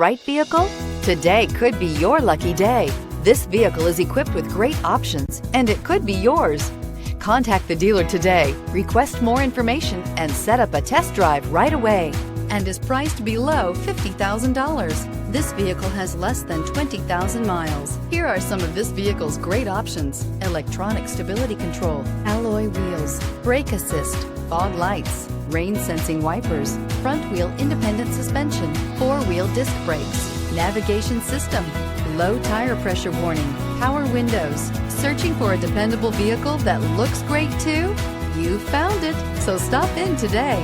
Right vehicle? Today could be your lucky day. This vehicle is equipped with great options, and it could be yours. Contact the dealer today, request more information, and set up a test drive right away. And is priced below $50,000. This vehicle has less than 20,000 miles. Here are some of this vehicle's great options: electronic stability control, alloy wheels, brake assist, fog lights, rain sensing wipers, front wheel independent suspension, four-wheel disc brakes, navigation system, low tire pressure warning, power windows. Searching for a dependable vehicle that looks great too? You found it, so stop in today.